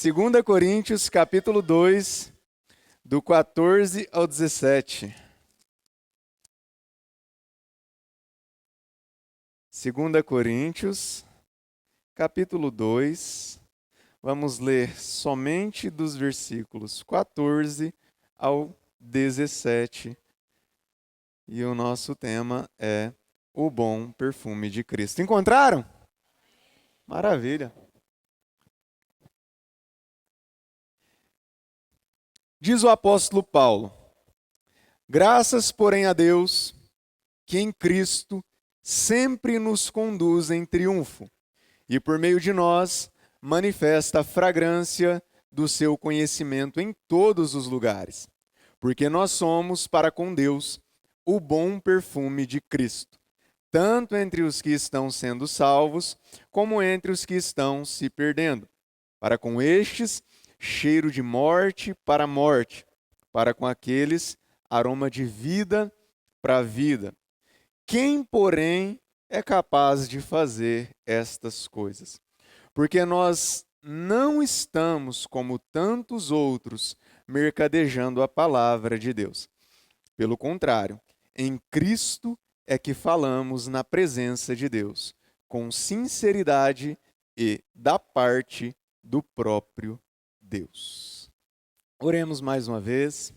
2 Coríntios, capítulo 2, do 14 ao 17. 2 Coríntios, capítulo 2, vamos ler somente dos versículos 14 ao 17. E o nosso tema é o bom perfume de Cristo. Encontraram? Maravilha. Diz o apóstolo Paulo: graças, porém, a Deus, que em Cristo sempre nos conduz em triunfo, e por meio de nós manifesta a fragrância do seu conhecimento em todos os lugares, porque nós somos para com Deus o bom perfume de Cristo, tanto entre os que estão sendo salvos, como entre os que estão se perdendo. Para com estes, cheiro de morte para a morte, para com aqueles, aroma de vida para a vida. Quem, porém, é capaz de fazer estas coisas? Porque nós não estamos, como tantos outros, mercadejando a palavra de Deus. Pelo contrário, em Cristo é que falamos na presença de Deus, com sinceridade e da parte do próprio Deus. Oremos mais uma vez.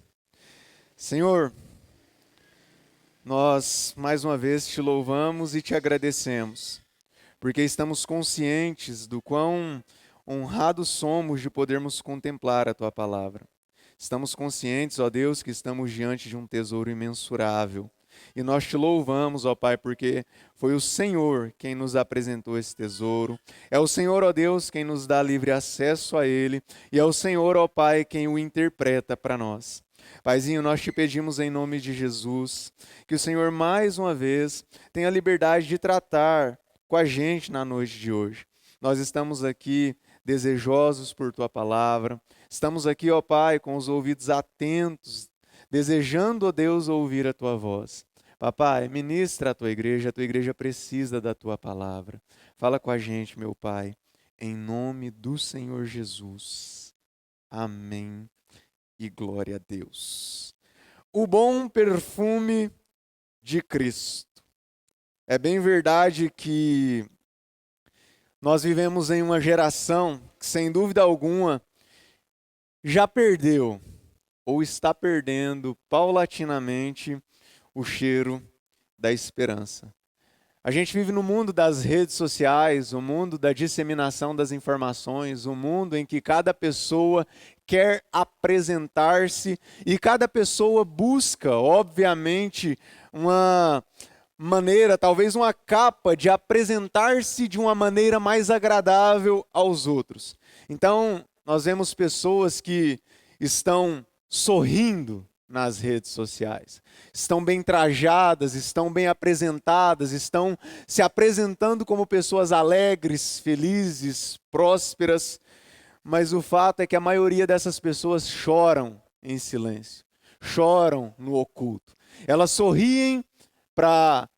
Senhor, nós mais uma vez te louvamos e te agradecemos, porque estamos conscientes do quão honrados somos de podermos contemplar a tua palavra. Estamos conscientes, ó Deus, que estamos diante de um tesouro imensurável. E nós te louvamos, ó Pai, porque foi o Senhor quem nos apresentou esse tesouro. É o Senhor, ó Deus, quem nos dá livre acesso a ele. E é o Senhor, ó Pai, quem o interpreta para nós. Paizinho, nós te pedimos em nome de Jesus, que o Senhor mais uma vez tenha a liberdade de tratar com a gente na noite de hoje. Nós estamos aqui desejosos por tua palavra. Estamos aqui, ó Pai, com os ouvidos atentos, desejando, ó Deus, ouvir a tua voz. Papai, ministra a tua igreja precisa da tua palavra. Fala com a gente, meu Pai, em nome do Senhor Jesus. Amém e glória a Deus. O bom perfume de Cristo. É bem verdade que nós vivemos em uma geração que, sem dúvida alguma, já perdeu ou está perdendo paulatinamente o cheiro da esperança. A gente vive no mundo das redes sociais, o mundo da disseminação das informações, o mundo em que cada pessoa quer apresentar-se e cada pessoa busca, obviamente, uma maneira, talvez uma capa de apresentar-se de uma maneira mais agradável aos outros. Então, nós vemos pessoas que estão sorrindo nas redes sociais, estão bem trajadas, estão bem apresentadas, estão se apresentando como pessoas alegres, felizes, prósperas, mas o fato é que a maioria dessas pessoas choram em silêncio, choram no oculto. Elas sorriem para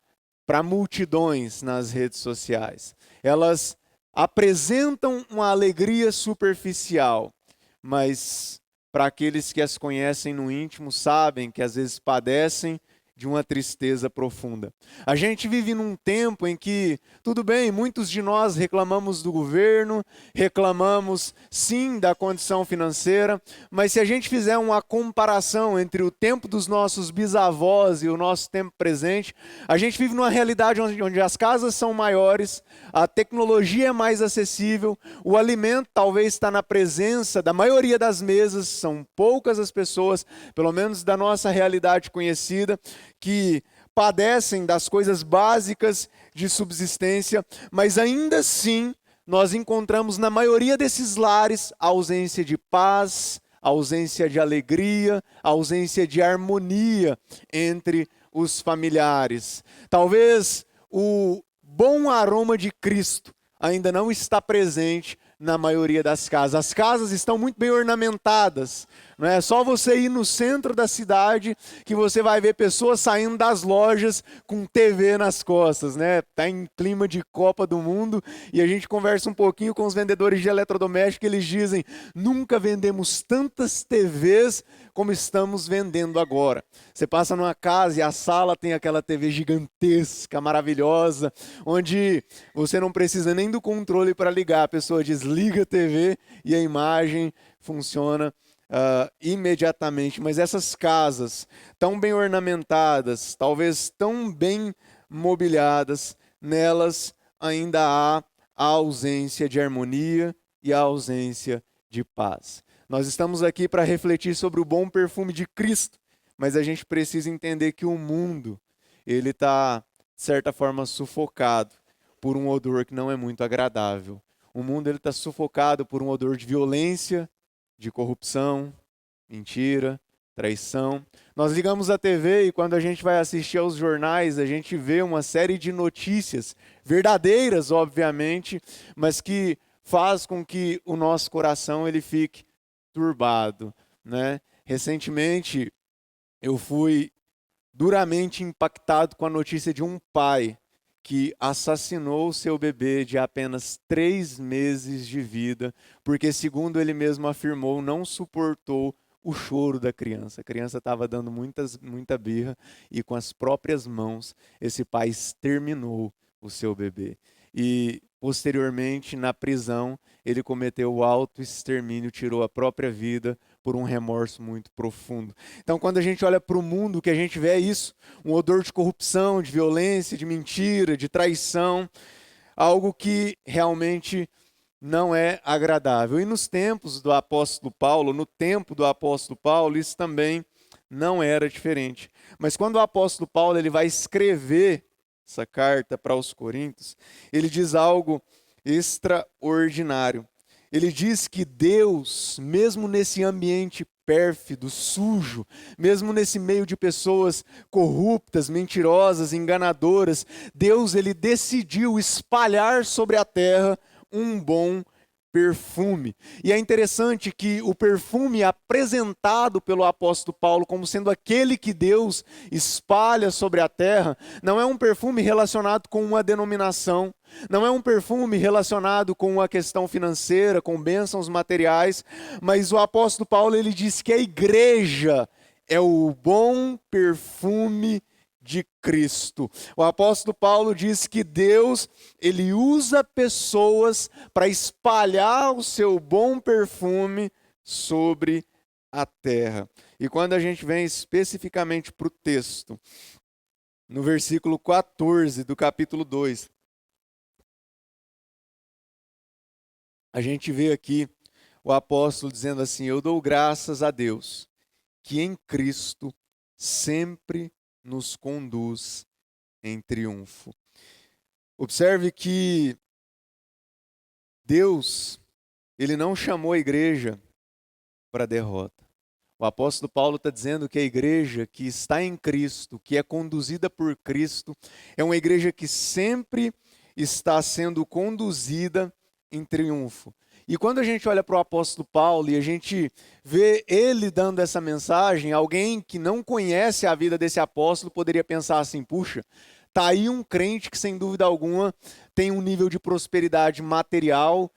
multidões nas redes sociais, elas apresentam uma alegria superficial, mas para aqueles que as conhecem no íntimo, sabem que às vezes padecem de uma tristeza profunda. A gente vive num tempo em que, tudo bem, muitos de nós reclamamos do governo, reclamamos sim da condição financeira, mas se a gente fizer uma comparação entre o tempo dos nossos bisavós e o nosso tempo presente, a gente vive numa realidade onde as casas são maiores, a tecnologia é mais acessível, o alimento talvez está na presença da maioria das mesas, são poucas as pessoas, pelo menos da nossa realidade conhecida, que padecem das coisas básicas de subsistência, mas ainda assim nós encontramos na maioria desses lares a ausência de paz, a ausência de alegria, a ausência de harmonia entre os familiares. Talvez o bom aroma de Cristo ainda não está presente na maioria das casas. As casas estão muito bem ornamentadas. Não é só você ir no centro da cidade que você vai ver pessoas saindo das lojas com TV nas costas, né? Tá em clima de Copa do Mundo e a gente conversa um pouquinho com os vendedores de eletrodomésticos, eles dizem: nunca vendemos tantas TVs como estamos vendendo agora. Você passa numa casa e a sala tem aquela TV gigantesca, maravilhosa, onde você não precisa nem do controle para ligar. A pessoa desliga a TV e a imagem funciona imediatamente. Mas essas casas tão bem ornamentadas, talvez tão bem mobiliadas, nelas ainda há a ausência de harmonia e a ausência de paz. Nós estamos aqui para refletir sobre o bom perfume de Cristo, mas a gente precisa entender que o mundo, ele está, de certa forma, sufocado por um odor que não é muito agradável. O mundo está sufocado por um odor de violência, de corrupção, mentira, traição. Nós ligamos a TV e quando a gente vai assistir aos jornais, a gente vê uma série de notícias, verdadeiras, obviamente, mas que faz com que o nosso coração ele fique turbado, né? Recentemente, eu fui duramente impactado com a notícia de um pai que assassinou seu bebê de apenas 3 meses de vida, porque, segundo ele mesmo afirmou, não suportou o choro da criança. A criança estava dando muita birra e com as próprias mãos esse pai exterminou o seu bebê. E posteriormente, na prisão, ele cometeu o autoextermínio, tirou a própria vida por um remorso muito profundo. Então, quando a gente olha para o mundo, o que a gente vê é isso, um odor de corrupção, de violência, de mentira, de traição, algo que realmente não é agradável. E nos tempos do apóstolo Paulo, no tempo do apóstolo Paulo, isso também não era diferente. Mas quando o apóstolo Paulo ele vai escrever essa carta para os Coríntios, ele diz algo extraordinário. Ele diz que Deus, mesmo nesse ambiente pérfido, sujo, mesmo nesse meio de pessoas corruptas, mentirosas, enganadoras, Deus ele decidiu espalhar sobre a terra um bom perfume. E é interessante que o perfume apresentado pelo apóstolo Paulo como sendo aquele que Deus espalha sobre a terra, não é um perfume relacionado com uma denominação, não é um perfume relacionado com uma questão financeira, com bênçãos materiais, mas o apóstolo Paulo ele diz que a igreja é o bom perfume de Cristo. O apóstolo Paulo diz que Deus, ele usa pessoas para espalhar o seu bom perfume sobre a terra. E quando a gente vem especificamente para o texto, no versículo 14 do capítulo 2, a gente vê aqui o apóstolo dizendo assim: eu dou graças a Deus, que em Cristo sempre nos conduz em triunfo. Observe que Deus, ele não chamou a igreja para derrota. O apóstolo Paulo está dizendo que a igreja que está em Cristo, que é conduzida por Cristo, é uma igreja que sempre está sendo conduzida em triunfo. E quando a gente olha para o apóstolo Paulo e a gente vê ele dando essa mensagem, alguém que não conhece a vida desse apóstolo poderia pensar assim: puxa, tá aí um crente que sem dúvida alguma tem um nível de prosperidade material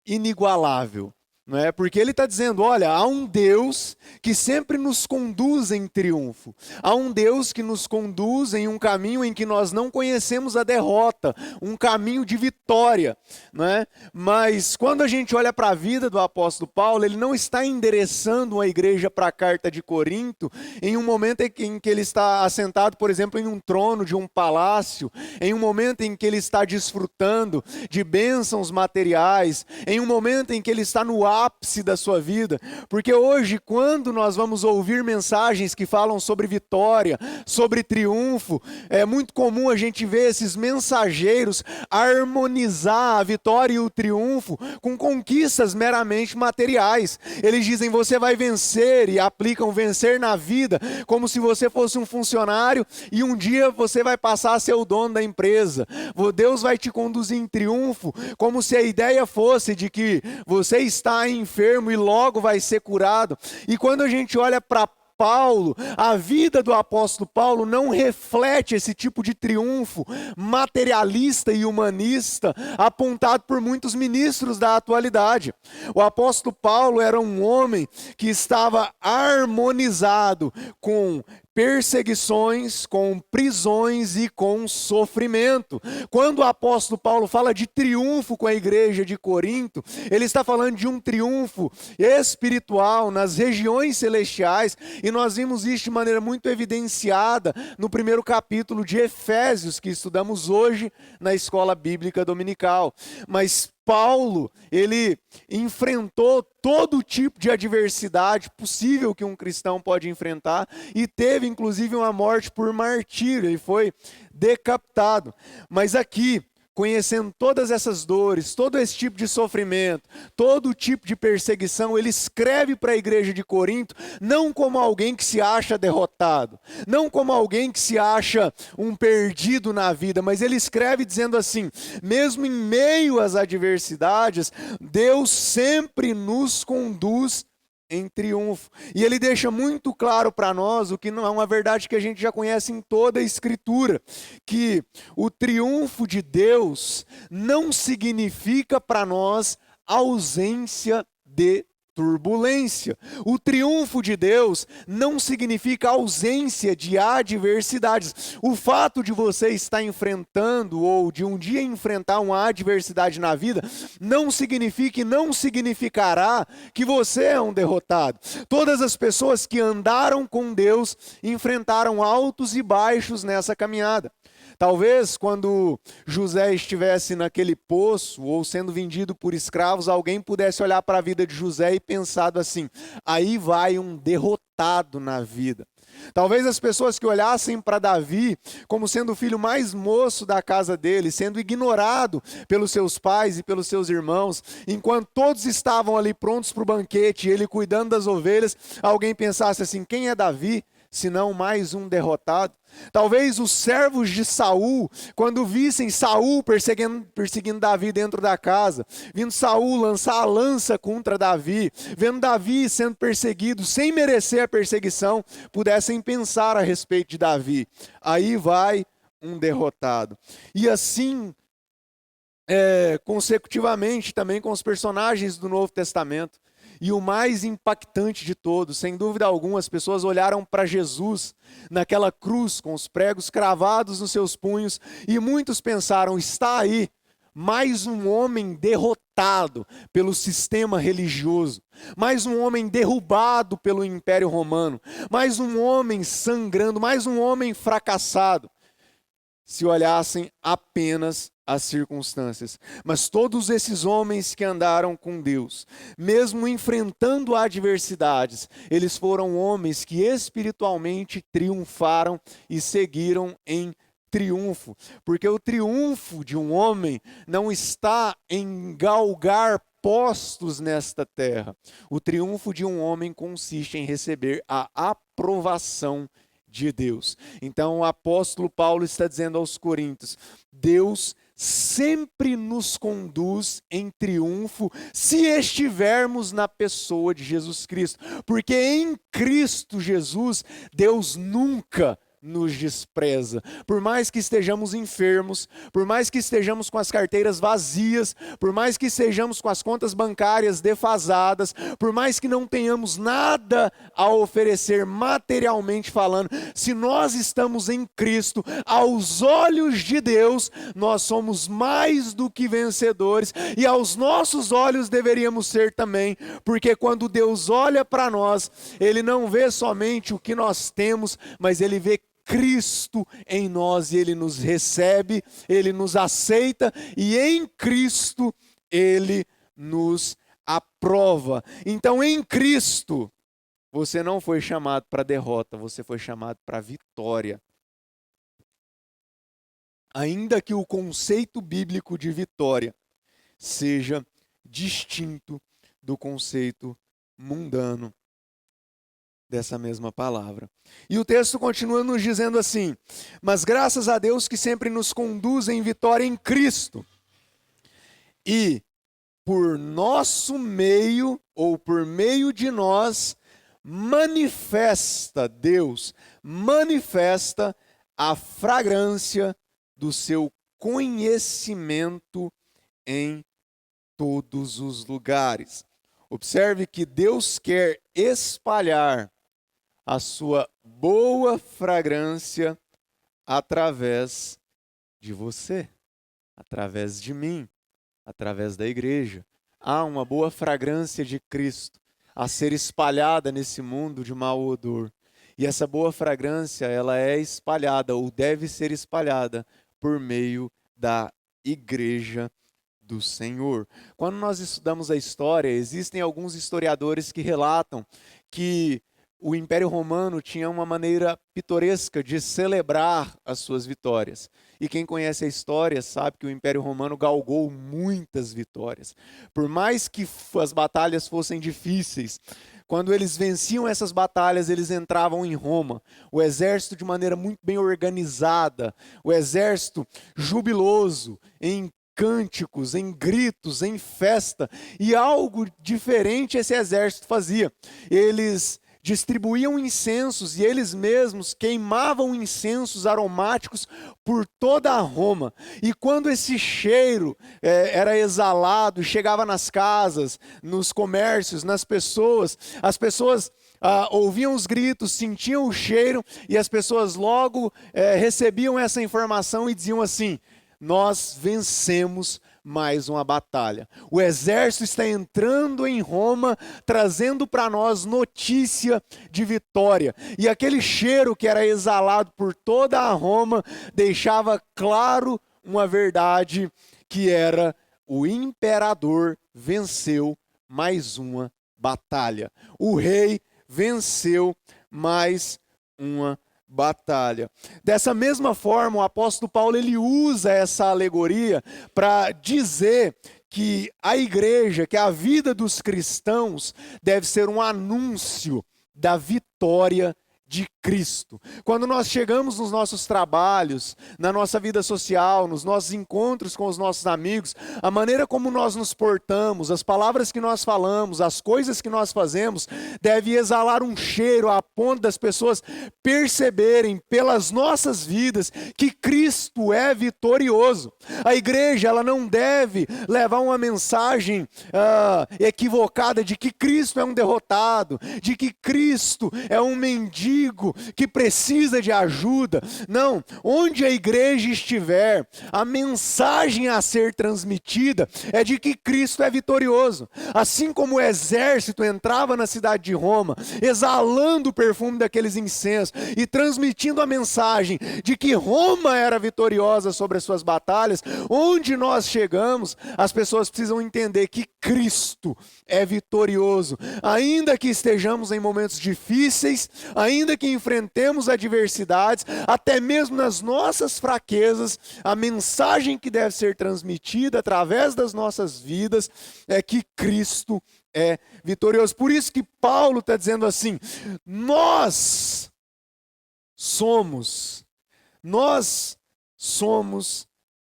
inigualável. Não é? Porque ele está dizendo, olha, há um Deus que sempre nos conduz em triunfo. Há um Deus que nos conduz em um caminho em que nós não conhecemos a derrota, um caminho de vitória. Não é? Mas quando a gente olha para a vida do apóstolo Paulo, ele não está endereçando uma igreja para a carta de Corinto em um momento em que ele está assentado, por exemplo, em um trono de um palácio, em um momento em que ele está desfrutando de bênçãos materiais, em um momento em que ele está no ápice da sua vida, porque hoje, quando nós vamos ouvir mensagens que falam sobre vitória, sobre triunfo, é muito comum a gente ver esses mensageiros harmonizar a vitória e o triunfo com conquistas meramente materiais. Eles dizem: você vai vencer, e aplicam vencer na vida como se você fosse um funcionário e um dia você vai passar a ser o dono da empresa. Deus vai te conduzir em triunfo, como se a ideia fosse de que você está enfermo e logo vai ser curado. E quando a gente olha para Paulo, a vida do apóstolo Paulo não reflete esse tipo de triunfo materialista e humanista apontado por muitos ministros da atualidade. O apóstolo Paulo era um homem que estava harmonizado com perseguições, com prisões e com sofrimento. Quando o apóstolo Paulo fala de triunfo com a igreja de Corinto, ele está falando de um triunfo espiritual nas regiões celestiais, e nós vimos isso de maneira muito evidenciada no primeiro capítulo de Efésios, que estudamos hoje na escola bíblica dominical. Mas Paulo, ele enfrentou todo tipo de adversidade possível que um cristão pode enfrentar e teve inclusive uma morte por martírio, ele foi decapitado. Mas aqui, conhecendo todas essas dores, todo esse tipo de sofrimento, todo tipo de perseguição, ele escreve para a igreja de Corinto, não como alguém que se acha derrotado, não como alguém que se acha um perdido na vida, mas ele escreve dizendo assim: mesmo em meio às adversidades, Deus sempre nos conduz em triunfo. E ele deixa muito claro para nós o que não é uma verdade que a gente já conhece em toda a Escritura, que o triunfo de Deus não significa para nós ausência de turbulência. O triunfo de Deus não significa ausência de adversidades. O fato de você estar enfrentando ou de um dia enfrentar uma adversidade na vida não significa e não significará que você é um derrotado. Todas as pessoas que andaram com Deus enfrentaram altos e baixos nessa caminhada. Talvez quando José estivesse naquele poço ou sendo vendido por escravos, alguém pudesse olhar para a vida de José e pensado assim: aí vai um derrotado na vida. Talvez as pessoas que olhassem para Davi como sendo o filho mais moço da casa dele, sendo ignorado pelos seus pais e pelos seus irmãos, enquanto todos estavam ali prontos para o banquete, ele cuidando das ovelhas, alguém pensasse assim: quem é Davi, senão mais um derrotado? Talvez os servos de Saul, quando vissem Saul perseguindo Davi dentro da casa, vendo Saul lançar a lança contra Davi, vendo Davi sendo perseguido sem merecer a perseguição, pudessem pensar a respeito de Davi: aí vai um derrotado. E assim, consecutivamente também com os personagens do Novo Testamento. E o mais impactante de todos, sem dúvida alguma, as pessoas olharam para Jesus naquela cruz com os pregos cravados nos seus punhos e muitos pensaram: está aí mais um homem derrotado pelo sistema religioso, mais um homem derrubado pelo Império Romano, mais um homem sangrando, mais um homem fracassado. Se olhassem apenas as circunstâncias. Mas todos esses homens que andaram com Deus, mesmo enfrentando adversidades, eles foram homens que espiritualmente triunfaram e seguiram em triunfo. Porque o triunfo de um homem não está em galgar postos nesta terra. O triunfo de um homem consiste em receber a aprovação de Deus. Então o apóstolo Paulo está dizendo aos Coríntios: Deus sempre nos conduz em triunfo se estivermos na pessoa de Jesus Cristo. Porque em Cristo Jesus, Deus nunca nos despreza. Por mais que estejamos enfermos, por mais que estejamos com as carteiras vazias, por mais que estejamos com as contas bancárias defasadas, por mais que não tenhamos nada a oferecer materialmente falando, se nós estamos em Cristo, aos olhos de Deus, nós somos mais do que vencedores, e aos nossos olhos deveríamos ser também, porque quando Deus olha para nós, Ele não vê somente o que nós temos, mas Ele vê Cristo em nós, e Ele nos recebe, Ele nos aceita, e em Cristo Ele nos a prova. Então, em Cristo, você não foi chamado para derrota, você foi chamado para vitória. Ainda que o conceito bíblico de vitória seja distinto do conceito mundano dessa mesma palavra. E o texto continua nos dizendo assim: mas graças a Deus que sempre nos conduz em vitória em Cristo, e por nosso meio, ou por meio de nós, Deus manifesta a fragrância do seu conhecimento em todos os lugares. Observe que Deus quer espalhar a sua boa fragrância através de você, através de mim, através da igreja. Há uma boa fragrância de Cristo a ser espalhada nesse mundo de mau odor. E essa boa fragrância, ela é espalhada, ou deve ser espalhada, por meio da igreja do Senhor. Quando nós estudamos a história, existem alguns historiadores que relatam que o Império Romano tinha uma maneira pitoresca de celebrar as suas vitórias. E quem conhece a história sabe que o Império Romano galgou muitas vitórias. Por mais que as batalhas fossem difíceis, quando eles venciam essas batalhas, eles entravam em Roma. O exército de maneira muito bem organizada, o exército jubiloso, em cânticos, em gritos, em festa. E algo diferente esse exército fazia. Eles distribuíam incensos e eles mesmos queimavam incensos aromáticos por toda a Roma. E quando esse cheiro era exalado, chegava nas casas, nos comércios, nas pessoas, as pessoas ouviam os gritos, sentiam o cheiro e as pessoas logo recebiam essa informação e diziam assim: nós vencemos mais uma batalha. O exército está entrando em Roma, trazendo para nós notícia de vitória. E aquele cheiro que era exalado por toda a Roma deixava claro uma verdade, que era: o imperador venceu mais uma batalha. O rei venceu mais uma batalha. Dessa mesma forma, o apóstolo Paulo ele usa essa alegoria para dizer que a igreja, que a vida dos cristãos deve ser um anúncio da vitória de Cristo. Quando nós chegamos nos nossos trabalhos, na nossa vida social, nos nossos encontros com os nossos amigos, a maneira como nós nos portamos, as palavras que nós falamos, as coisas que nós fazemos, deve exalar um cheiro a ponto das pessoas perceberem pelas nossas vidas que Cristo é vitorioso. A igreja, ela não deve levar uma mensagem equivocada de que Cristo é um derrotado, de que Cristo é um mendigo que precisa de ajuda. Não, onde a igreja estiver, a mensagem a ser transmitida é de que Cristo é vitorioso. Assim como o exército entrava na cidade de Roma, exalando o perfume daqueles incensos e transmitindo a mensagem de que Roma era vitoriosa sobre as suas batalhas, onde nós chegamos, as pessoas precisam entender que Cristo é vitorioso. Ainda que estejamos em momentos difíceis, ainda que enfrentemos adversidades, até mesmo nas nossas fraquezas, a mensagem que deve ser transmitida através das nossas vidas é que Cristo é vitorioso. Por isso que Paulo está dizendo assim: nós somos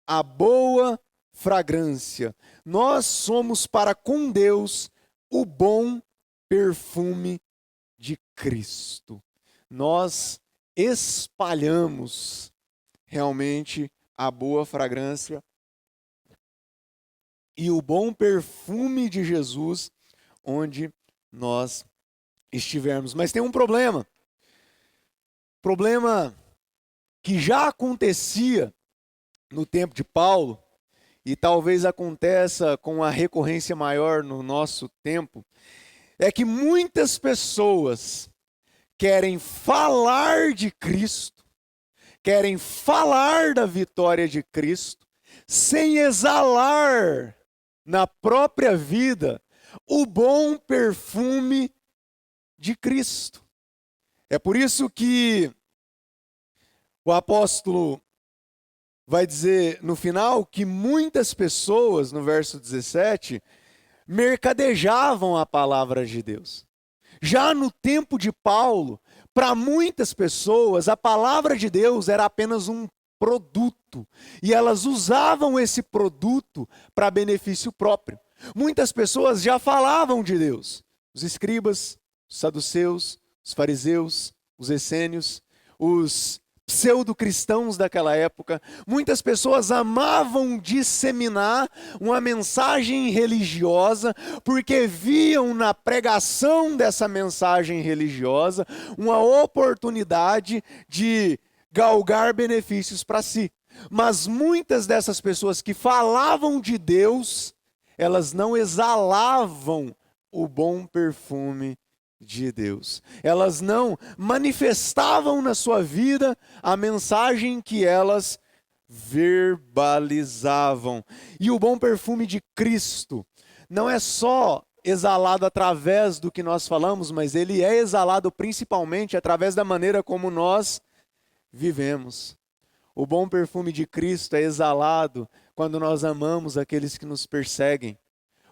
a boa fragrância, nós somos para com Deus o bom perfume de Cristo. Nós espalhamos realmente a boa fragrância e o bom perfume de Jesus onde nós estivermos. Mas tem um problema que já acontecia no tempo de Paulo e talvez aconteça com uma recorrência maior no nosso tempo, é que muitas pessoas querem falar de Cristo, querem falar da vitória de Cristo, sem exalar na própria vida o bom perfume de Cristo. É por isso que o apóstolo vai dizer no final que muitas pessoas, no verso 17, mercadejavam a palavra de Deus. Já no tempo de Paulo, para muitas pessoas, a palavra de Deus era apenas um produto, e elas usavam esse produto para benefício próprio. Muitas pessoas já falavam de Deus. Os escribas, os saduceus, os fariseus, os essênios, os pseudo-cristãos daquela época, muitas pessoas amavam disseminar uma mensagem religiosa porque viam na pregação dessa mensagem religiosa uma oportunidade de galgar benefícios para si. Mas muitas dessas pessoas que falavam de Deus, elas não exalavam o bom perfume de Deus. Elas não manifestavam na sua vida a mensagem que elas verbalizavam. E o bom perfume de Cristo não é só exalado através do que nós falamos, mas ele é exalado principalmente através da maneira como nós vivemos. O bom perfume de Cristo é exalado quando nós amamos aqueles que nos perseguem.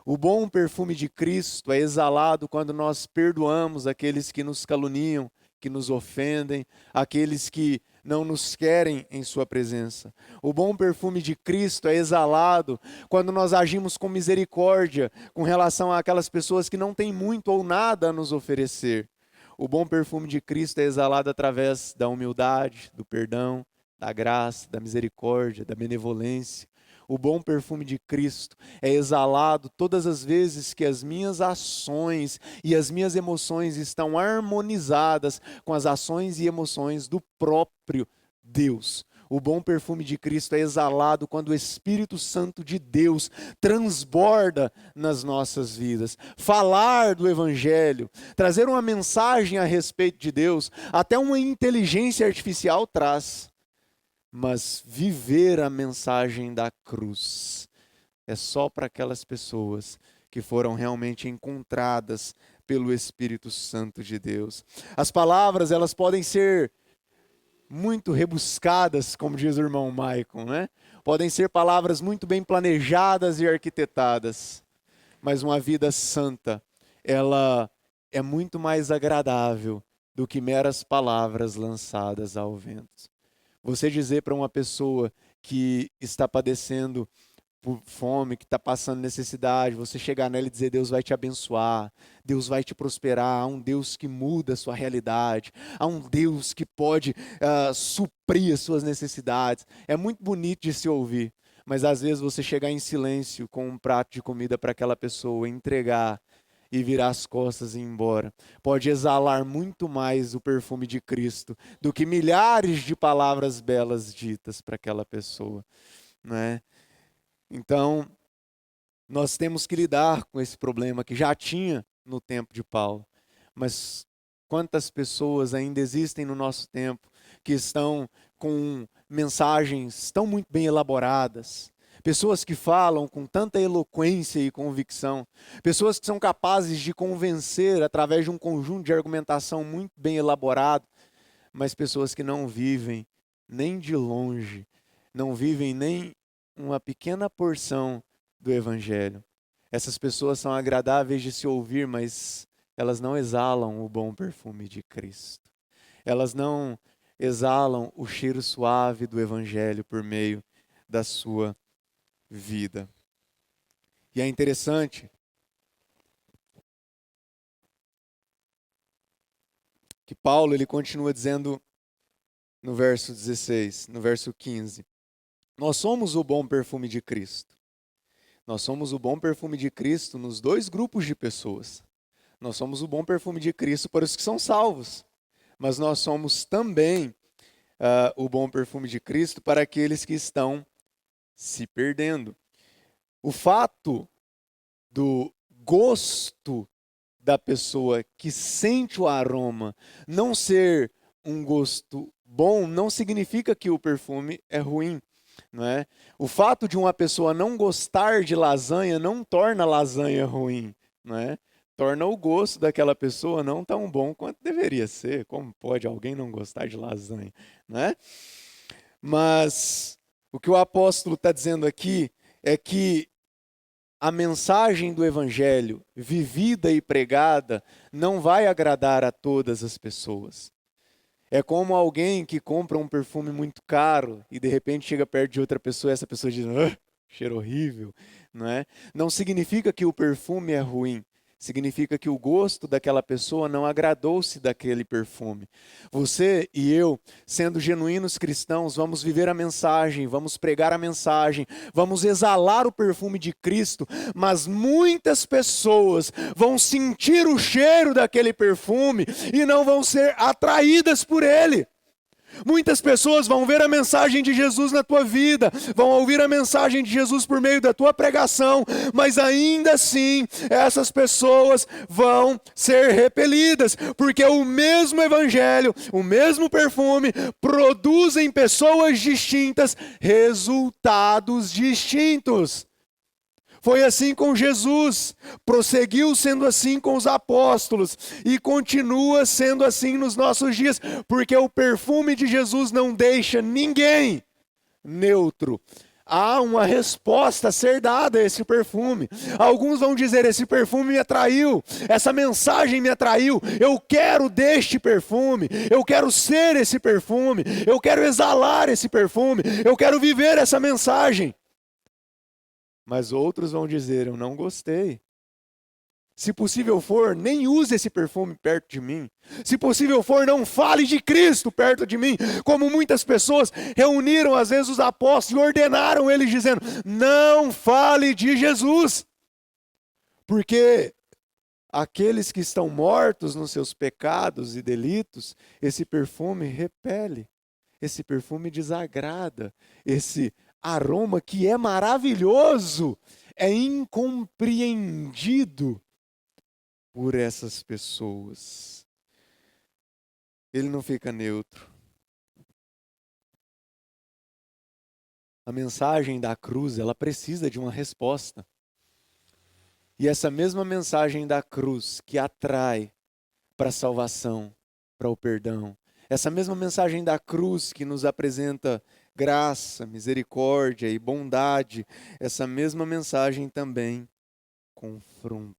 O bom perfume de Cristo é exalado quando nós perdoamos aqueles que nos caluniam, que nos ofendem, aqueles que não nos querem em sua presença. O bom perfume de Cristo é exalado quando nós agimos com misericórdia com relação àquelas pessoas que não têm muito ou nada a nos oferecer. O bom perfume de Cristo é exalado através da humildade, do perdão, da graça, da misericórdia, da benevolência. O bom perfume de Cristo é exalado todas as vezes que as minhas ações e as minhas emoções estão harmonizadas com as ações e emoções do próprio Deus. O bom perfume de Cristo é exalado quando o Espírito Santo de Deus transborda nas nossas vidas. Falar do Evangelho, trazer uma mensagem a respeito de Deus, até uma inteligência artificial traz. Mas viver a mensagem da cruz é só para aquelas pessoas que foram realmente encontradas pelo Espírito Santo de Deus. As palavras, elas podem ser muito rebuscadas, como diz o irmão Maicon, né? Podem ser palavras muito bem planejadas e arquitetadas, mas uma vida santa, ela é muito mais agradável do que meras palavras lançadas ao vento. Você dizer para uma pessoa que está padecendo por fome, que está passando necessidade, você chegar nela e dizer: Deus vai te abençoar, Deus vai te prosperar, há um Deus que muda a sua realidade, há um Deus que pode suprir as suas necessidades. É muito bonito de se ouvir, mas às vezes você chegar em silêncio com um prato de comida para aquela pessoa, entregar e virar as costas e ir embora, pode exalar muito mais o perfume de Cristo do que milhares de palavras belas ditas para aquela pessoa, né? Então, nós temos que lidar com esse problema que já tinha no tempo de Paulo, mas quantas pessoas ainda existem no nosso tempo que estão com mensagens tão muito bem elaboradas, pessoas que falam com tanta eloquência e convicção, pessoas que são capazes de convencer através de um conjunto de argumentação muito bem elaborado, mas pessoas que não vivem nem de longe, não vivem nem uma pequena porção do Evangelho. Essas pessoas são agradáveis de se ouvir, mas elas não exalam o bom perfume de Cristo. Elas não exalam o cheiro suave do Evangelho por meio da sua vida. E é interessante que Paulo ele continua dizendo no verso 16, no verso 15: nós somos o bom perfume de Cristo. Nós somos o bom perfume de Cristo nos dois grupos de pessoas. Nós somos o bom perfume de Cristo para os que são salvos, mas nós somos também o bom perfume de Cristo para aqueles que estão se perdendo. O fato do gosto da pessoa que sente o aroma não ser um gosto bom, não significa que o perfume é ruim, não é? O fato de uma pessoa não gostar de lasanha não torna a lasanha ruim, não é? Torna o gosto daquela pessoa não tão bom quanto deveria ser. Como pode alguém não gostar de lasanha, né? Mas o que o apóstolo está dizendo aqui é que a mensagem do evangelho vivida e pregada não vai agradar a todas as pessoas. É como alguém que compra um perfume muito caro e de repente chega perto de outra pessoa e essa pessoa diz: "Ah, cheiro horrível", não é? Não significa que o perfume é ruim. Significa que o gosto daquela pessoa não agradou-se daquele perfume. Você e eu, sendo genuínos cristãos, vamos viver a mensagem, vamos pregar a mensagem, vamos exalar o perfume de Cristo, mas muitas pessoas vão sentir o cheiro daquele perfume e não vão ser atraídas por ele. Muitas pessoas vão ver a mensagem de Jesus na tua vida, vão ouvir a mensagem de Jesus por meio da tua pregação, mas ainda assim essas pessoas vão ser repelidas, porque o mesmo evangelho, o mesmo perfume, produzem pessoas distintas, resultados distintos. Foi assim com Jesus, prosseguiu sendo assim com os apóstolos e continua sendo assim nos nossos dias, porque o perfume de Jesus não deixa ninguém neutro. Há uma resposta a ser dada a esse perfume. Alguns vão dizer: esse perfume me atraiu, essa mensagem me atraiu, eu quero deste perfume, eu quero ser esse perfume, eu quero exalar esse perfume, eu quero viver essa mensagem. Mas outros vão dizer: eu não gostei. Se possível for, nem use esse perfume perto de mim. Se possível for, não fale de Cristo perto de mim. Como muitas pessoas reuniram às vezes os apóstolos e ordenaram eles dizendo: não fale de Jesus. Porque aqueles que estão mortos nos seus pecados e delitos, esse perfume repele, esse perfume desagrada, esse aroma que é maravilhoso, é incompreendido por essas pessoas. Ele não fica neutro. A mensagem da cruz, ela precisa de uma resposta. E essa mesma mensagem da cruz que atrai para a salvação, para o perdão, essa mesma mensagem da cruz que nos apresenta graça, misericórdia e bondade, essa mesma mensagem também confronta.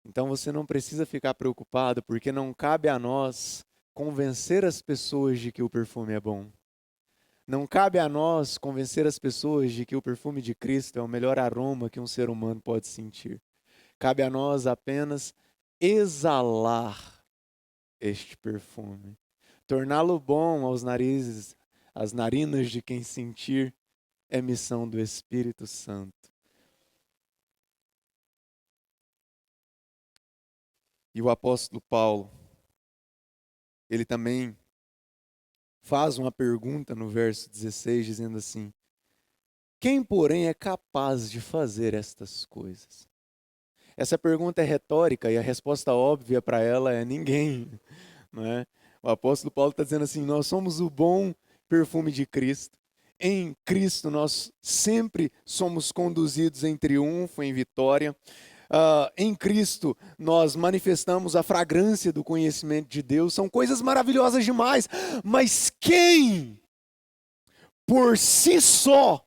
Então você não precisa ficar preocupado, porque não cabe a nós convencer as pessoas de que o perfume é bom. Não cabe a nós convencer as pessoas de que o perfume de Cristo é o melhor aroma que um ser humano pode sentir. Cabe a nós apenas exalar este perfume, torná-lo bom aos narizes, às narinas de quem sentir, é missão do Espírito Santo. E o apóstolo Paulo, ele também faz uma pergunta no verso 16, dizendo assim: quem, porém, é capaz de fazer estas coisas? Essa pergunta é retórica e a resposta óbvia para ela é ninguém. Não é? O apóstolo Paulo está dizendo assim: nós somos o bom perfume de Cristo. Em Cristo nós sempre somos conduzidos em triunfo, em vitória. Em Cristo nós manifestamos a fragrância do conhecimento de Deus. São coisas maravilhosas demais. Mas quem, por si só,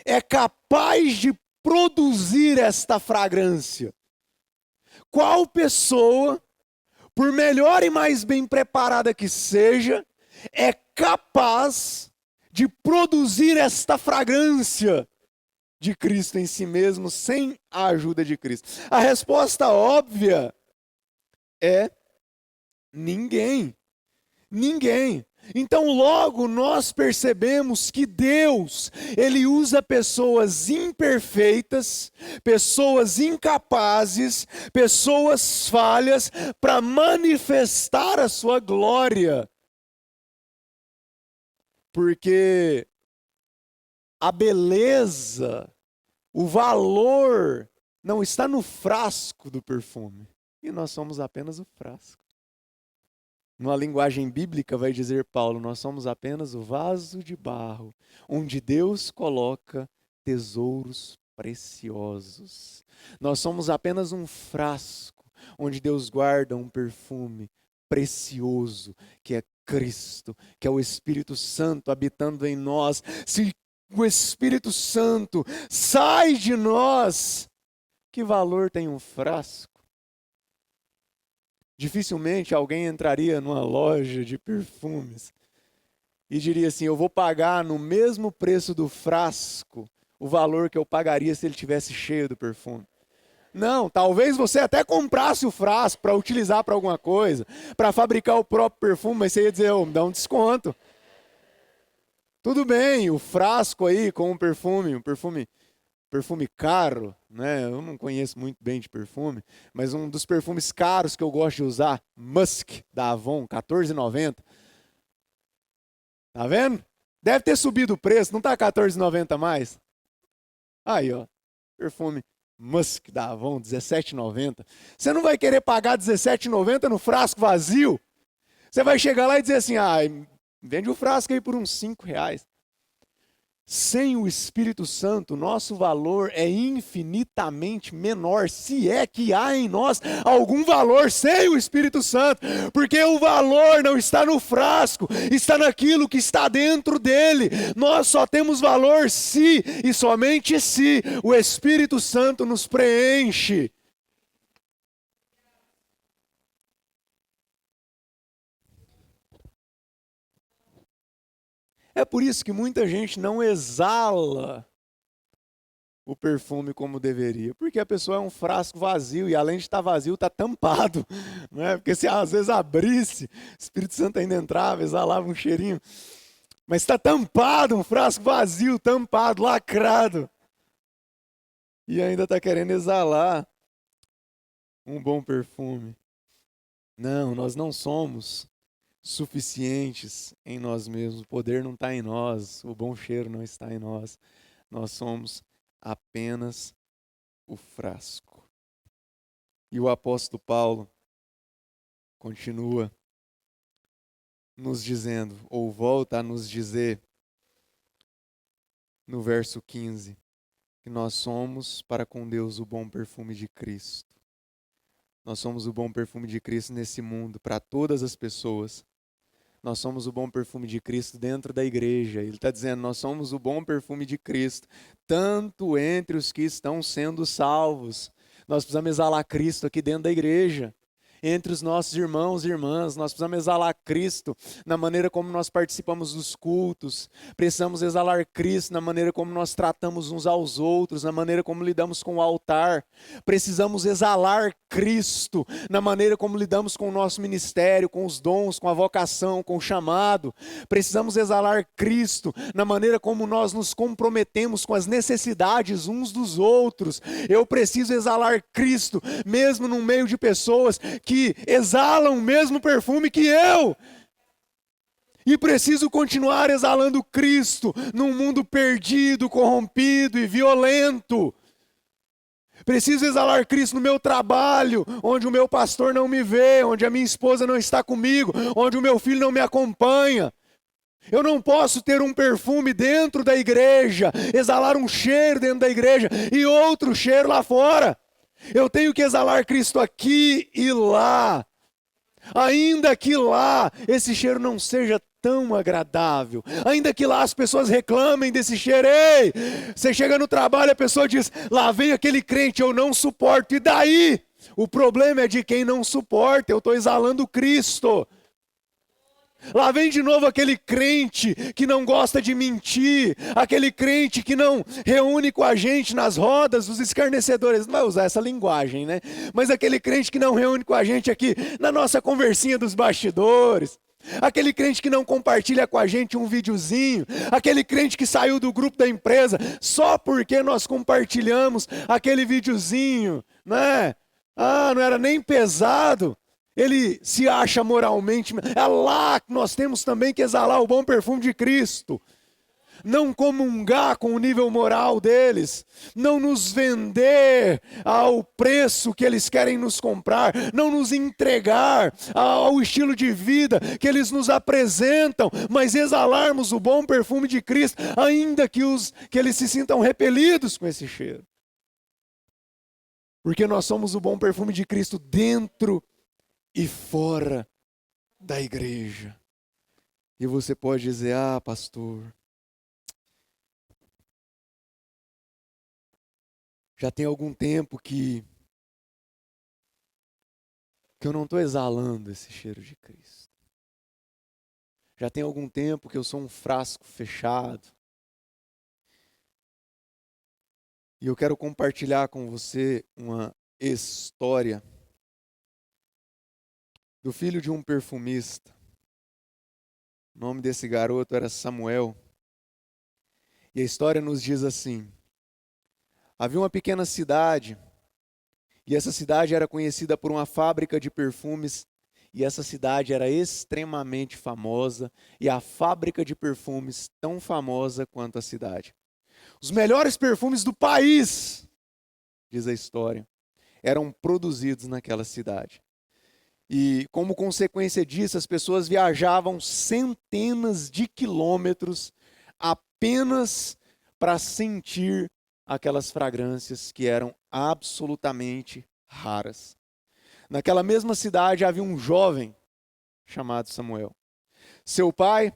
é capaz de produzir esta fragrância? Qual pessoa, por melhor e mais bem preparada que seja, é capaz de produzir esta fragrância de Cristo em si mesmo, sem a ajuda de Cristo? A resposta óbvia é ninguém. Ninguém. Então logo nós percebemos que Deus, Ele usa pessoas imperfeitas, pessoas incapazes, pessoas falhas para manifestar a sua glória. Porque a beleza, o valor não está no frasco do perfume. E nós somos apenas o frasco. Numa linguagem bíblica vai dizer Paulo, nós somos apenas o vaso de barro, onde Deus coloca tesouros preciosos. Nós somos apenas um frasco onde Deus guarda um perfume precioso, que é Cristo, que é o Espírito Santo habitando em nós. Se o Espírito Santo sai de nós, que valor tem um frasco? Dificilmente alguém entraria numa loja de perfumes e diria assim: eu vou pagar no mesmo preço do frasco o valor que eu pagaria se ele tivesse cheio do perfume. Não, talvez você até comprasse o frasco para utilizar para alguma coisa, para fabricar o próprio perfume, mas você ia dizer: me dá um desconto. Tudo bem, o frasco aí com um perfume caro, né? Eu não conheço muito bem de perfume, mas um dos perfumes caros que eu gosto de usar, Musk, da Avon, R$14,90. Tá vendo? Deve ter subido o preço, não tá R$14,90 mais? Aí, ó, perfume Musk da Avon, R$17,90. Você não vai querer pagar R$17,90 no frasco vazio? Você vai chegar lá e dizer assim: vende o frasco aí por uns R$5. Sem o Espírito Santo, nosso valor é infinitamente menor, se é que há em nós algum valor sem o Espírito Santo, porque o valor não está no frasco, está naquilo que está dentro dele. Nós só temos valor se e somente se o Espírito Santo nos preenche. É por isso que muita gente não exala o perfume como deveria, porque a pessoa é um frasco vazio e além de estar vazio, está tampado, não é? Porque se às vezes abrisse, o Espírito Santo ainda entrava, exalava um cheirinho, mas está tampado, um frasco vazio, tampado, lacrado, e ainda está querendo exalar um bom perfume. Não, nós não somos suficientes em nós mesmos, o poder não está em nós, o bom cheiro não está em nós, nós somos apenas o frasco. E o apóstolo Paulo continua nos dizendo, ou volta a nos dizer, no verso 15, que nós somos para com Deus o bom perfume de Cristo. Nós somos o bom perfume de Cristo nesse mundo, para todas as pessoas. Nós somos o bom perfume de Cristo dentro da igreja. Ele está dizendo, nós somos o bom perfume de Cristo, tanto entre os que estão sendo salvos. Nós precisamos exalar Cristo aqui dentro da igreja. Entre os nossos irmãos e irmãs, nós precisamos exalar Cristo na maneira como nós participamos dos cultos, precisamos exalar Cristo na maneira como nós tratamos uns aos outros, na maneira como lidamos com o altar, precisamos exalar Cristo na maneira como lidamos com o nosso ministério, com os dons, com a vocação, com o chamado, precisamos exalar Cristo na maneira como nós nos comprometemos com as necessidades uns dos outros. Eu preciso exalar Cristo, mesmo no meio de pessoas que exalam o mesmo perfume que eu. E preciso continuar exalando Cristo num mundo perdido, corrompido e violento. Preciso exalar Cristo no meu trabalho, onde o meu pastor não me vê, onde a minha esposa não está comigo, onde o meu filho não me acompanha. Eu não posso ter um perfume dentro da igreja, exalar um cheiro dentro da igreja e outro cheiro lá fora. Eu tenho que exalar Cristo aqui e lá. Ainda que lá esse cheiro não seja tão agradável, ainda que lá as pessoas reclamem desse cheiro. Ei, você chega no trabalho, a pessoa diz, lá vem aquele crente, eu não suporto. E daí? O problema é de quem não suporta, eu estou exalando Cristo. Lá vem de novo aquele crente que não gosta de mentir, aquele crente que não reúne com a gente nas rodas dos escarnecedores, não vai usar essa linguagem, né? Mas aquele crente que não reúne com a gente aqui na nossa conversinha dos bastidores, aquele crente que não compartilha com a gente um videozinho, aquele crente que saiu do grupo da empresa só porque nós compartilhamos aquele videozinho, né? Não era nem pesado. Ele se acha moralmente. É lá que nós temos também que exalar o bom perfume de Cristo. não comungar com o nível moral deles, não nos vender ao preço que eles querem nos comprar, não nos entregar ao estilo de vida que eles nos apresentam, mas exalarmos o bom perfume de Cristo, ainda que eles se sintam repelidos com esse cheiro. Porque nós somos o bom perfume de Cristo dentro e fora da igreja. E você pode dizer, pastor, já tem algum tempo que eu não estou exalando esse cheiro de Cristo. Já tem algum tempo que eu sou um frasco fechado. E eu quero compartilhar com você uma história do filho de um perfumista. O nome desse garoto era Samuel. E a história nos diz assim: havia uma pequena cidade, e essa cidade era conhecida por uma fábrica de perfumes, e essa cidade era extremamente famosa, e a fábrica de perfumes tão famosa quanto a cidade. Os melhores perfumes do país, diz a história, eram produzidos naquela cidade. E como consequência disso, as pessoas viajavam centenas de quilômetros apenas para sentir aquelas fragrâncias que eram absolutamente raras. Naquela mesma cidade havia um jovem chamado Samuel. Seu pai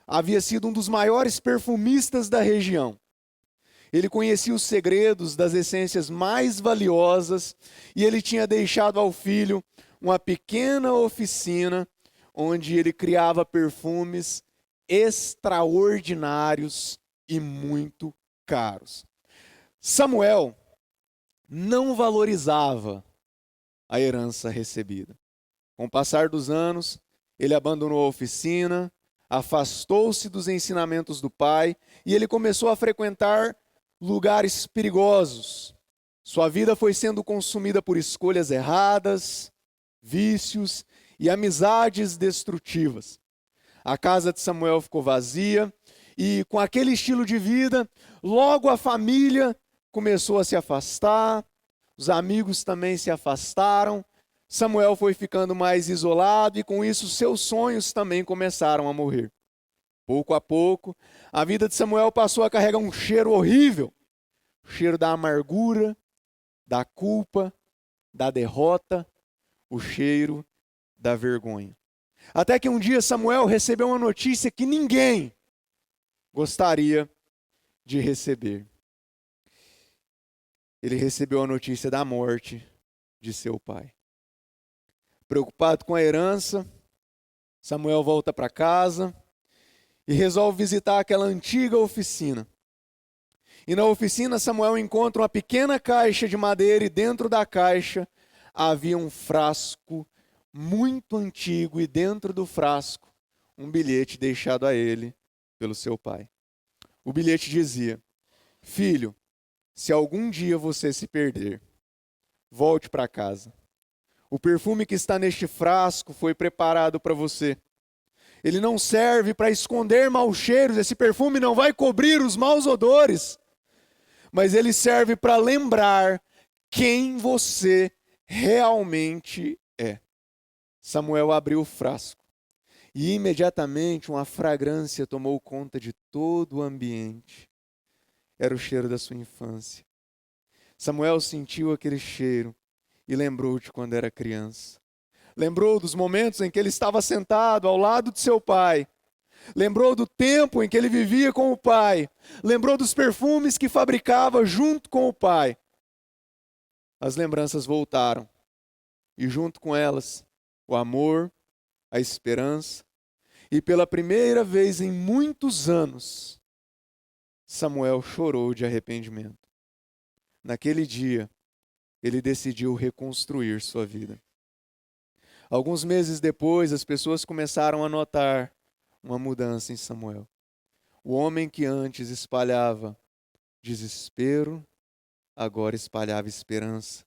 havia sido um dos maiores perfumistas da região. Ele conhecia os segredos das essências mais valiosas e ele tinha deixado ao filho uma pequena oficina onde ele criava perfumes extraordinários e muito caros. Samuel não valorizava a herança recebida. Com o passar dos anos, ele abandonou a oficina, afastou-se dos ensinamentos do pai e ele começou a frequentar lugares perigosos. Sua vida foi sendo consumida por escolhas erradas, vícios e amizades destrutivas. A casa de Samuel ficou vazia e com aquele estilo de vida, logo a família começou a se afastar, os amigos também se afastaram, Samuel foi ficando mais isolado e com isso seus sonhos também começaram a morrer. Pouco a pouco, a vida de Samuel passou a carregar um cheiro horrível, o cheiro da amargura, da culpa, da derrota, o cheiro da vergonha. Até que um dia Samuel recebeu uma notícia que ninguém gostaria de receber. Ele recebeu a notícia da morte de seu pai. Preocupado com a herança, Samuel volta para casa e resolve visitar aquela antiga oficina. E na oficina Samuel encontra uma pequena caixa de madeira e dentro da caixa havia um frasco muito antigo e dentro do frasco um bilhete deixado a ele pelo seu pai. O bilhete dizia: filho, se algum dia você se perder, volte para casa. O perfume que está neste frasco foi preparado para você. Ele não serve para esconder maus cheiros, esse perfume não vai cobrir os maus odores, mas ele serve para lembrar quem você realmente é. Samuel abriu o frasco e imediatamente uma fragrância tomou conta de todo o ambiente. Era o cheiro da sua infância. Samuel sentiu aquele cheiro e lembrou de quando era criança. Lembrou dos momentos em que ele estava sentado ao lado de seu pai. Lembrou do tempo em que ele vivia com o pai. Lembrou dos perfumes que fabricava junto com o pai. As lembranças voltaram. E junto com elas, o amor, a esperança. E pela primeira vez em muitos anos, Samuel chorou de arrependimento. Naquele dia, ele decidiu reconstruir sua vida. Alguns meses depois, as pessoas começaram a notar uma mudança em Samuel. O homem que antes espalhava desespero, agora espalhava esperança.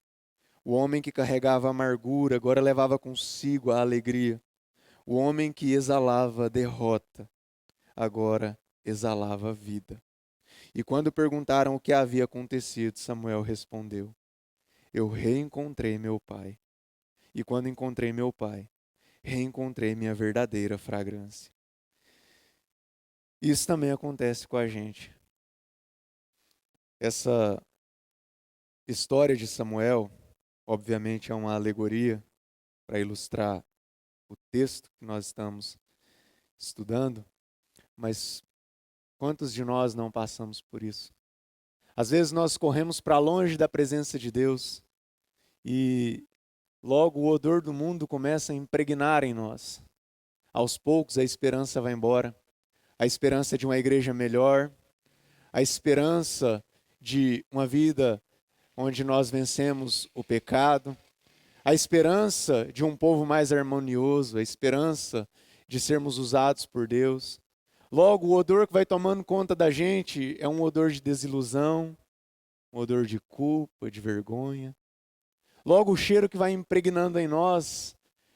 O homem que carregava amargura, agora levava consigo a alegria. O homem que exalava derrota, agora exalava vida. E quando perguntaram o que havia acontecido, Samuel respondeu: eu reencontrei meu pai. E quando encontrei meu pai, reencontrei minha verdadeira fragrância. Isso também acontece com a gente. Essa história de Samuel, obviamente, é uma alegoria para ilustrar o texto que nós estamos estudando, mas quantos de nós não passamos por isso? Às vezes nós corremos para longe da presença de Deus e logo o odor do mundo começa a impregnar em nós. Aos poucos a esperança vai embora, a esperança de uma igreja melhor, a esperança de uma vida onde nós vencemos o pecado, a esperança de um povo mais harmonioso, a esperança de sermos usados por Deus. Logo, o odor que vai tomando conta da gente é um odor de desilusão, um odor de culpa, de vergonha. Logo, o cheiro que vai impregnando em nós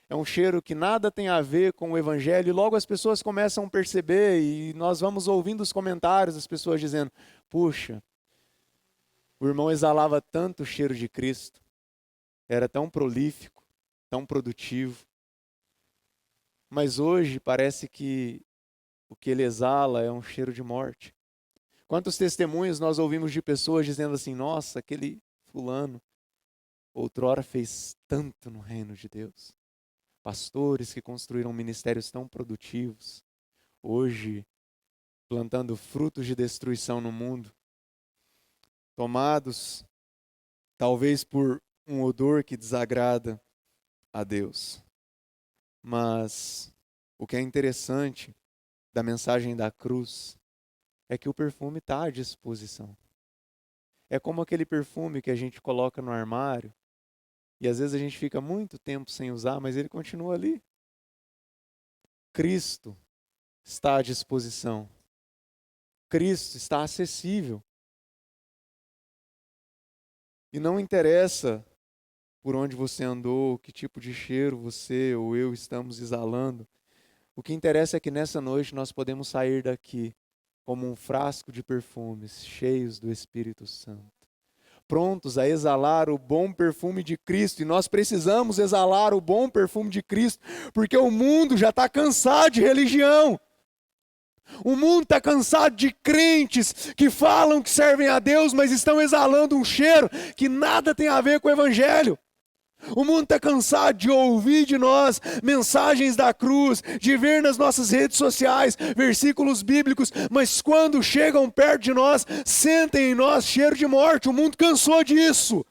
é um cheiro que nada tem a ver com o Evangelho. E logo as pessoas começam a perceber e nós vamos ouvindo os comentários das pessoas dizendo: puxa, o irmão exalava tanto o cheiro de Cristo, era tão prolífico, tão produtivo. Mas hoje parece que o que ele exala é um cheiro de morte. Quantos testemunhos nós ouvimos de pessoas dizendo assim: nossa, aquele fulano outrora fez tanto no reino de Deus. Pastores que construíram ministérios tão produtivos, hoje plantando frutos de destruição no mundo, tomados talvez por um odor que desagrada a Deus. Mas o que é interessante da mensagem da cruz é que o perfume está à disposição. É como aquele perfume que a gente coloca no armário e às vezes a gente fica muito tempo sem usar, mas ele continua ali. Cristo está à disposição. Cristo está acessível. E não interessa por onde você andou, que tipo de cheiro você ou eu estamos exalando. O que interessa é que nessa noite nós podemos sair daqui como um frasco de perfumes cheios do Espírito Santo, prontos a exalar o bom perfume de Cristo. E nós precisamos exalar o bom perfume de Cristo, porque o mundo já está cansado de religião. O mundo está cansado de crentes que falam que servem a Deus, mas estão exalando um cheiro que nada tem a ver com o Evangelho. O mundo está cansado de ouvir de nós mensagens da cruz, de ver nas nossas redes sociais versículos bíblicos, mas quando chegam perto de nós, sentem em nós cheiro de morte. O mundo cansou disso.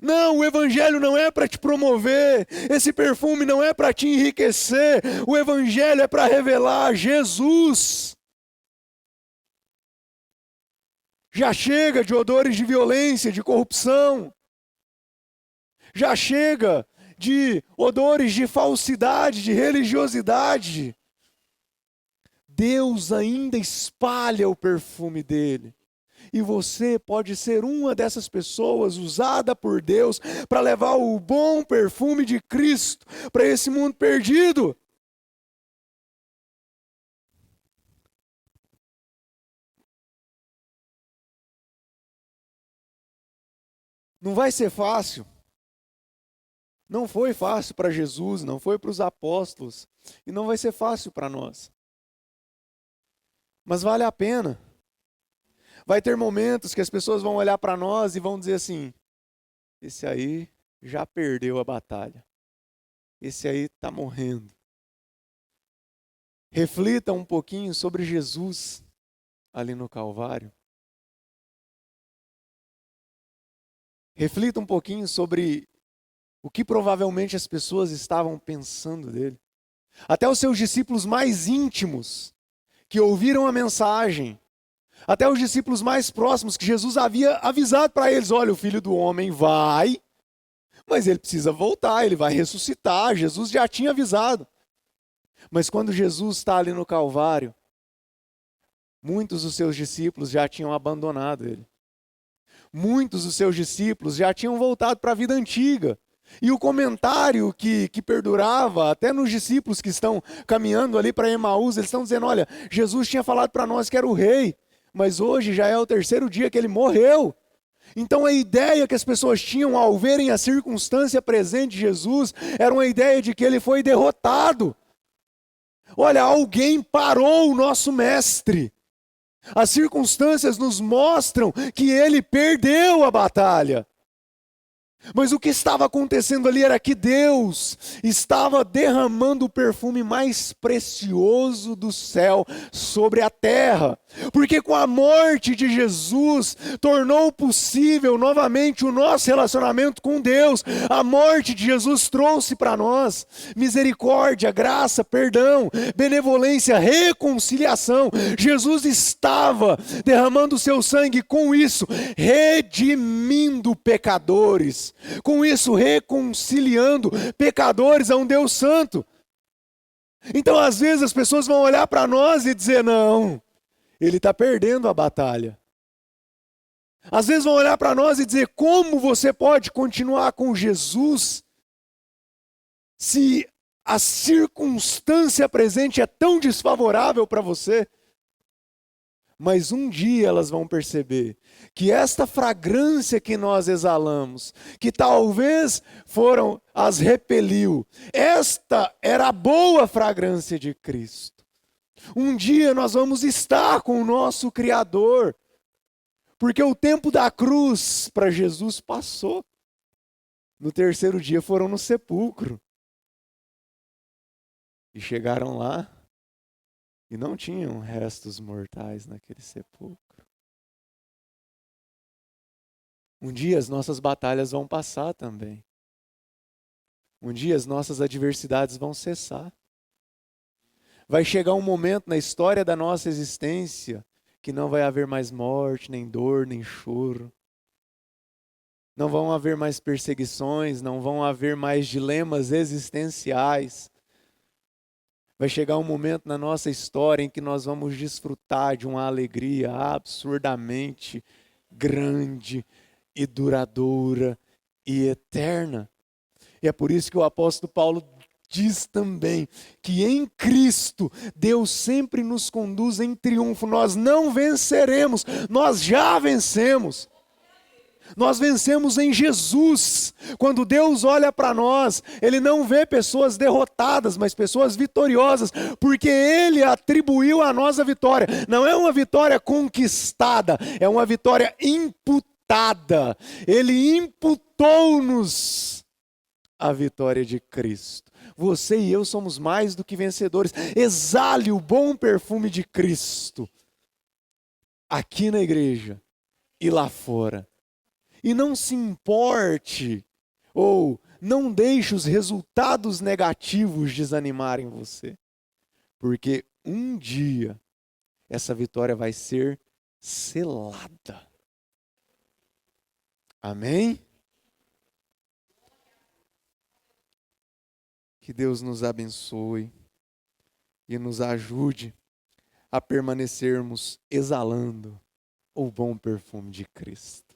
Não, o Evangelho não é para te promover, esse perfume não é para te enriquecer, o Evangelho é para revelar Jesus. Já chega de odores de violência, de corrupção. Já chega de odores de falsidade, de religiosidade. Deus ainda espalha o perfume dele. E você pode ser uma dessas pessoas usada por Deus para levar o bom perfume de Cristo para esse mundo perdido. Não vai ser fácil. Não foi fácil para Jesus, não foi para os apóstolos, e não vai ser fácil para nós. Mas vale a pena. Vai ter momentos que as pessoas vão olhar para nós e vão dizer assim: esse aí já perdeu a batalha. Esse aí está morrendo. Reflita um pouquinho sobre Jesus ali no Calvário. Reflita um pouquinho sobre o que provavelmente as pessoas estavam pensando dele. Até os seus discípulos mais íntimos, que ouviram a mensagem, até os discípulos mais próximos, que Jesus havia avisado para eles: olha, o Filho do Homem vai, mas ele precisa voltar, ele vai ressuscitar. Jesus já tinha avisado. Mas quando Jesus está ali no Calvário, muitos dos seus discípulos já tinham abandonado ele. Muitos dos seus discípulos já tinham voltado para a vida antiga. E o comentário que perdurava, até nos discípulos que estão caminhando ali para Emaús, eles estão dizendo, olha, Jesus tinha falado para nós que era o rei, mas hoje já é o terceiro dia que ele morreu. Então a ideia que as pessoas tinham ao verem a circunstância presente de Jesus, era uma ideia de que ele foi derrotado. Olha, alguém parou o nosso mestre. As circunstâncias nos mostram que ele perdeu a batalha. Mas o que estava acontecendo ali era que Deus estava derramando o perfume mais precioso do céu sobre a terra. Porque com a morte de Jesus, tornou possível novamente o nosso relacionamento com Deus. A morte de Jesus trouxe para nós misericórdia, graça, perdão, benevolência, reconciliação. Jesus estava derramando o seu sangue, com isso, redimindo pecadores. Com isso, reconciliando pecadores a um Deus santo. Então, às vezes, as pessoas vão olhar para nós e dizer, não, ele está perdendo a batalha. Às vezes vão olhar para nós e dizer, como você pode continuar com Jesus se a circunstância presente é tão desfavorável para você? Mas um dia elas vão perceber que esta fragrância que nós exalamos, que talvez as repeliu, esta era a boa fragrância de Cristo. Um dia nós vamos estar com o nosso Criador, porque o tempo da cruz para Jesus passou. No terceiro dia foram no sepulcro. E chegaram lá e não tinham restos mortais naquele sepulcro. Um dia as nossas batalhas vão passar também. Um dia as nossas adversidades vão cessar. Vai chegar um momento na história da nossa existência que não vai haver mais morte, nem dor, nem choro. Não vão haver mais perseguições, não vão haver mais dilemas existenciais. Vai chegar um momento na nossa história em que nós vamos desfrutar de uma alegria absurdamente grande e duradoura e eterna. E é por isso que o apóstolo Paulo diz também que em Cristo Deus sempre nos conduz em triunfo. Nós não venceremos, nós já vencemos. Nós vencemos em Jesus. Quando Deus olha para nós, Ele não vê pessoas derrotadas, mas pessoas vitoriosas, porque Ele atribuiu a nós a vitória. Não é uma vitória conquistada, é uma vitória imputada. Ele imputou-nos a vitória de Cristo. Você e eu somos mais do que vencedores. Exale o bom perfume de Cristo, aqui na igreja e lá fora. E não se importe, ou não deixe os resultados negativos desanimarem você. Porque um dia, essa vitória vai ser selada. Amém? Que Deus nos abençoe e nos ajude a permanecermos exalando o bom perfume de Cristo.